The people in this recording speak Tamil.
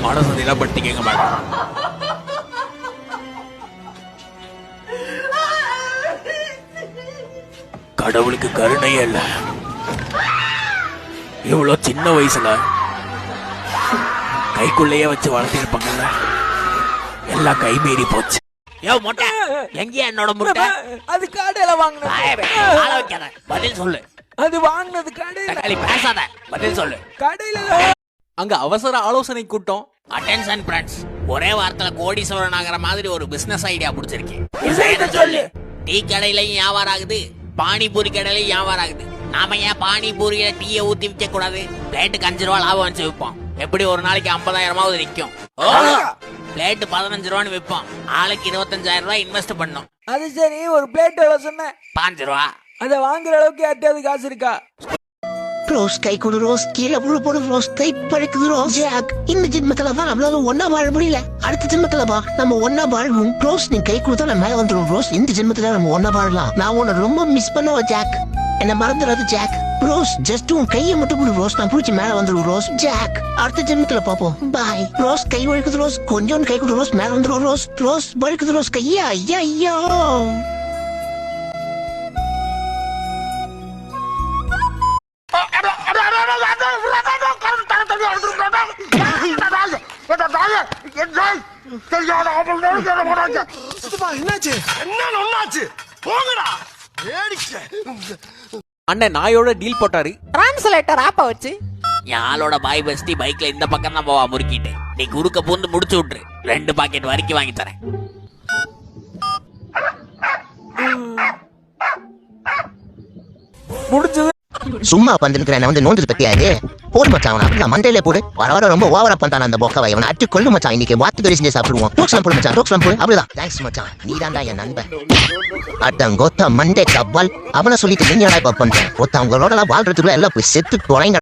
மனசு நிலப்பட்டிக்கங்க மேடம். கடவுளுக்கு கருணையே இல்ல. இவ்வளவு சின்ன வயசுல கைக்குள்ளேயே வச்சு வளர்த்திருப்பாங்கல்ல, எல்லாம் கை மீறி போச்சு. எங்கயா என்னோட முட்டை? அது கடையில வாங்கினது. பதில் சொல்லு. அது வாங்கினது கடையில. பேசாத, பதில் சொல்லு. கடையில. அங்க அவசர ஆலோசனை கூட்டம். அட்டென்ஷன் ஃப்ரெண்ட்ஸ், ஒரே வாரத்துல கோடீஸ்வரன் ஆகிற மாதிரி ஒரு பிசினஸ் ஐடியா பிடிச்சிருக்கேன். சொல்லு. டீ கடையிலையும் வியாபாரம் ஆகுது, பானிபூரி கடையிலையும் வியாபாரம் ஆகுது. நாம ஏன் பானிபூரியில டீயை ஊத்தி விற்க கூடாது? பிளேட்டுக்கு 5 ரூபா லாபம் வச்சு விற்போம். எப்படி ஒரு நாளைக்கு 50,000 நிற்கும். பிளேட் 15 ரூபான்னு விற்போம். ஆளுக்கு 25,000 ரூபாய் இன்வெஸ்ட் பண்ணோம். அது சரி, ஒரு பிளேட் எவ்வளவு சொன்ன? 5 ரூபா. அத வாங்குற அளவுக்கு யார்ட்டாவது காசு இருக்கா? ரோஸ் கை கொடு ரோஸ், கீழே போடு ரோஸ், கை பழைக்குது ரோஸ். ஜாக், இந்த ஜென்மத்துல தான் நம்மளால ஒன்னா வாழ முடியல. அடுத்த ஜென்மத்துல வா, நம்ம ஒன்னா வாழுவோம். ரோஸ், நீ கை கொடுத்தா நான் மேல வந்துடும் ரோஸ். இந்த ஜென்மத்துல நம்ம ஒன்னா வாழலாம். நான் உன்னை ரொம்ப மிஸ் பண்ணுவேன் ஜாக். என்ன மறந்துடாது ஜாக். ரோஸ், ஜஸ்ட் உன் கையை மட்டும் கொடு ரோஸ், நான் பிடிச்சி மேல வந்துடும் ரோஸ். ஜாக், அடுத்த ஜென்மத்துல பாப்போம். பாய் ரோஸ். கை வழுக்குது ரோஸ், கொஞ்சம் கை கொடு ரோஸ், மேல வந்துடும் ரோஸ். ரோஸ் வழுக்குது ரோஸ், கையா ஐயா ஐயா. அண்ணன் நாயோட டீல் போட்டாரு. டிரான்ஸ்லேட்டர் ஆப்ப வச்சு யாரோட பாய் பெஸ்டி பைக்ல இந்த பக்கம் தான் போவா முறுக்கிட்டு. நீ குறுக்க பூந்து முடிச்சு விட்டுரு. 2 பாக்கெட் வரைக்கும் வாங்கி தரேன். முடிஞ்சது. சும்மா பந்திருக்கிறேன் வந்து நோந்து பத்தியாது போடு மச்சான். அவன் மண்டையில போடு. வர வர ரொம்ப ஓவரா பண்றான் அந்த பொக்கவை. அவனை அட்டி கொள்ளு மச்சான். இன்னைக்கு வாத்து கறி செஞ்சு சாப்பிடுவோம். ரோக்ஸ்லாம் போடு மச்சான், ரோக்ஸ்லாம் போடு. அப்படிதான். தேங்க்ஸ் மச்சான், நீ தான்டா என் நண்பன். அட்டங்கொத்த மண்டே கப்பால். அவனை சொல்லிட்டு நீங்க என்ன பண்றேன்? ஒருத்தவங்களோட வாழ்றதுக்குள்ள எல்லாம் போய் செத்து தொலைங்க.